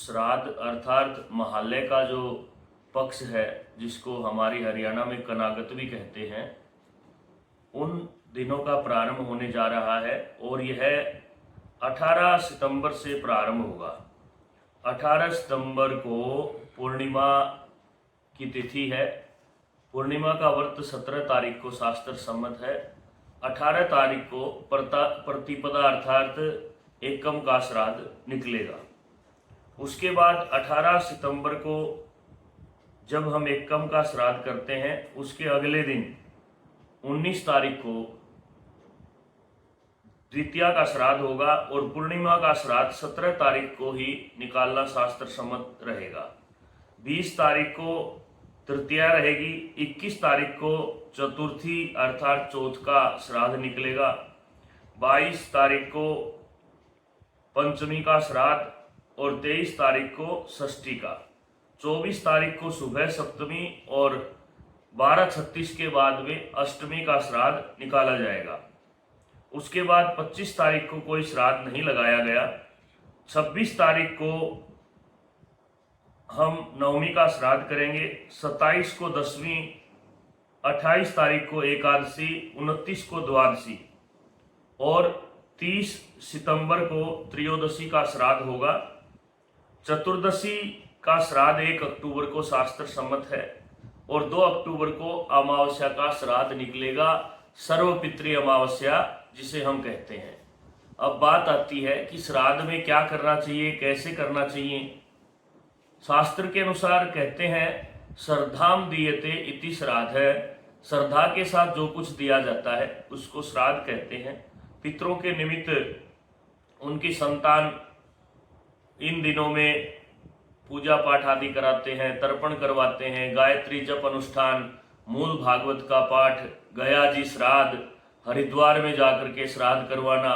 श्राद्ध अर्थात महालय का जो पक्ष है, जिसको हमारी हरियाणा में कनागत भी कहते हैं, उन दिनों का प्रारंभ होने जा रहा है और यह 18 सितंबर से प्रारंभ होगा। 18 सितंबर को पूर्णिमा की तिथि है। पूर्णिमा का व्रत 17 तारीख को शास्त्र सम्मत है। 18 तारीख को प्रतिपदा अर्थात एकम का श्राद्ध निकलेगा। उसके बाद 18 सितंबर को जब हम एकम का श्राद्ध करते हैं, उसके अगले दिन 19 तारीख को द्वितीया का श्राद्ध होगा और पूर्णिमा का श्राद्ध 17 तारीख को ही निकालना शास्त्र सम्मत रहेगा। 20 तारीख को तृतीया रहेगी। 21 तारीख को चतुर्थी अर्थात चौथ का श्राद्ध निकलेगा। 22 तारीख को पंचमी का श्राद्ध और 23 तारीख को षष्ठी का। 24 तारीख को सुबह सप्तमी और 12:36 के बाद में अष्टमी का श्राद्ध निकाला जाएगा। उसके बाद 25 तारीख को कोई श्राद्ध नहीं लगाया गया। 26 तारीख को हम नवमी का श्राद्ध करेंगे। 27 को दसवीं, 28 तारीख को एकादशी, 29 को द्वादशी और 30 सितंबर को त्रयोदशी का श्राद्ध होगा। चतुर्दशी का श्राद्ध 1 अक्टूबर को शास्त्र सम्मत है और 2 अक्टूबर को अमावस्या का श्राद्ध निकलेगा, सर्वपितृ अमावस्या जिसे हम कहते हैं। अब बात आती है कि श्राद्ध में क्या करना चाहिए, कैसे करना चाहिए। शास्त्र के अनुसार कहते हैं श्रद्धाम दीयते इति श्राद्ध है। श्रद्धा के साथ जो कुछ दिया जाता है उसको श्राद्ध कहते हैं। पितरों के निमित्त उनकी संतान इन दिनों में पूजा पाठ आदि कराते हैं, तर्पण करवाते हैं, गायत्री जप अनुष्ठान, मूल भागवत का पाठ, गया जी श्राद्ध, हरिद्वार में जाकर के श्राद्ध करवाना,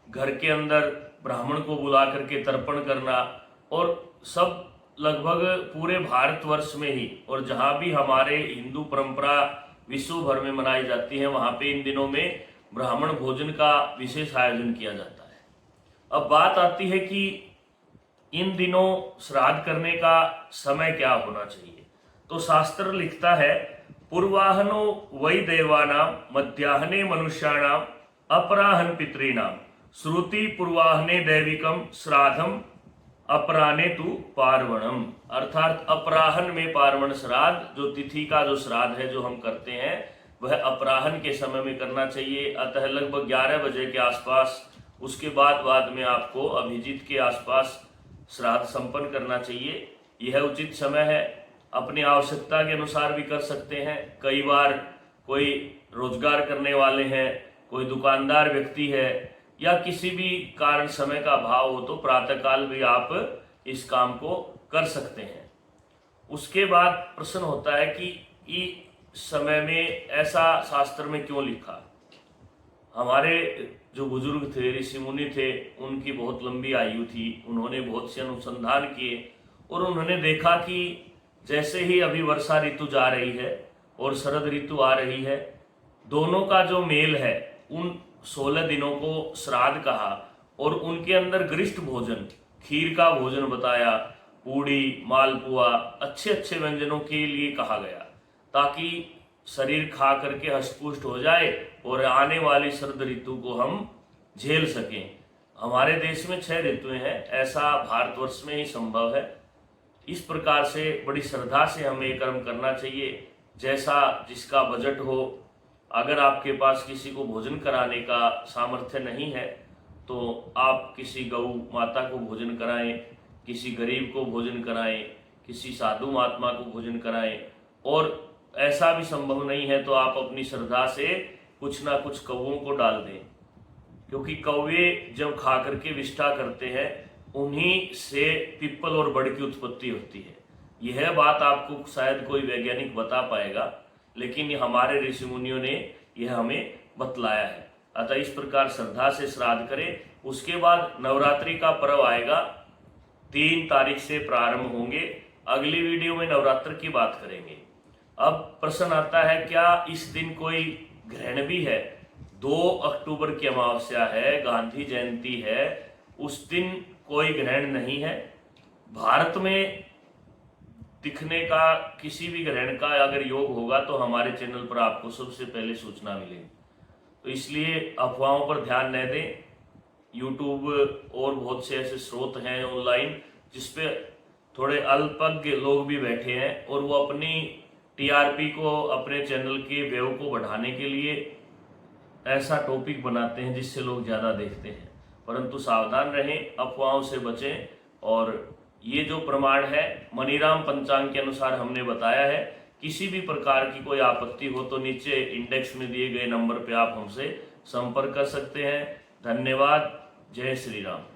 घर के अंदर ब्राह्मण को बुला करके तर्पण करना और सब लगभग पूरे भारतवर्ष में ही और जहाँ भी हमारे हिंदू परंपरा विश्व भर में मनाई जाती है, वहाँ पे इन दिनों में ब्राह्मण भोजन का विशेष आयोजन किया जाता है। अब बात आती है कि इन दिनों श्राद्ध करने का समय क्या होना चाहिए। तो शास्त्र लिखता है पूर्वाहनो वै देवानाम मध्याह्ने मनुष्याणाम अपराहन पितॄणाम श्रुति पूर्वाहने दैविकम श्राद्धम अपराह्ने तु पार्वणम। अर्थात अपराहन में पार्वण श्राद्ध, जो तिथि का जो श्राद्ध है जो हम करते हैं वह अपराहन के समय में करना चाहिए। अतः लगभग 11 बजे के आसपास, उसके बाद में आपको अभिजीत के आसपास श्राद्ध संपन्न करना चाहिए। यह उचित समय है। अपनी आवश्यकता के अनुसार भी कर सकते हैं। कई बार कोई रोजगार करने वाले हैं, कोई दुकानदार व्यक्ति है या किसी भी कारण समय का अभाव हो तो प्रातःकाल भी आप इस काम को कर सकते हैं। उसके बाद प्रश्न होता है कि इस समय में ऐसा शास्त्र में क्यों लिखा। हमारे जो बुजुर्ग थे, ऋषि मुनि थे, उनकी बहुत लंबी आयु थी। उन्होंने बहुत से अनुसंधान किए और उन्होंने देखा कि जैसे ही अभी वर्षा ऋतु जा रही है और शरद ऋतु आ रही है, दोनों का जो मेल है, उन 16 दिनों को श्राद्ध कहा और उनके अंदर गरिष्ठ भोजन, खीर का भोजन बताया, पूड़ी, मालपुआ, अच्छे अच्छे व्यंजनों के लिए कहा गया ताकि शरीर खा करके हष्टपुष्ट हो जाए और आने वाली शरद ऋतु को हम झेल सकें। हमारे देश में 6 ऋतुएं हैं, ऐसा भारतवर्ष में ही संभव है। इस प्रकार से बड़ी श्रद्धा से हमें ये कर्म करना चाहिए, जैसा जिसका बजट हो। अगर आपके पास किसी को भोजन कराने का सामर्थ्य नहीं है तो आप किसी गौ माता को भोजन कराएं, किसी गरीब को भोजन कराएं, किसी साधु महात्मा को भोजन कराएं और ऐसा भी संभव नहीं है तो आप अपनी श्रद्धा से कुछ ना कुछ कौवों को डाल दें, क्योंकि कौवे जब खा करके विष्ठा करते हैं उन्हीं से पिप्पल और बड़ की उत्पत्ति होती है। यह बात आपको शायद कोई वैज्ञानिक बता पाएगा, लेकिन हमारे ऋषि मुनियों ने यह हमें बतलाया है। अतः इस प्रकार श्रद्धा से श्राद्ध करें। उसके बाद नवरात्रि का पर्व आएगा, 3 तारीख से प्रारंभ होंगे। अगली वीडियो में नवरात्र की बात करेंगे। अब प्रश्न आता है, क्या इस दिन कोई ग्रहण भी है? 2 अक्टूबर की अमावस्या है, गांधी जयंती है, उस दिन कोई ग्रहण नहीं है। भारत में दिखने का किसी भी ग्रहण का अगर योग होगा तो हमारे चैनल पर आपको सबसे पहले सूचना मिलेगी। तो इसलिए अफवाहों पर ध्यान न दें। यूट्यूब और बहुत से ऐसे स्रोत हैं ऑनलाइन जिसपे थोड़े अल्पज्ञ लोग भी बैठे हैं और वो अपनी टीआरपी को, अपने चैनल के व्यू को बढ़ाने के लिए ऐसा टॉपिक बनाते हैं जिससे लोग ज़्यादा देखते हैं। परंतु सावधान रहें, अफवाहों से बचें। और ये जो प्रमाण है मनीराम पंचांग के अनुसार हमने बताया है। किसी भी प्रकार की कोई आपत्ति हो तो नीचे इंडेक्स में दिए गए नंबर पे आप हमसे संपर्क कर सकते हैं। धन्यवाद। जय श्री राम।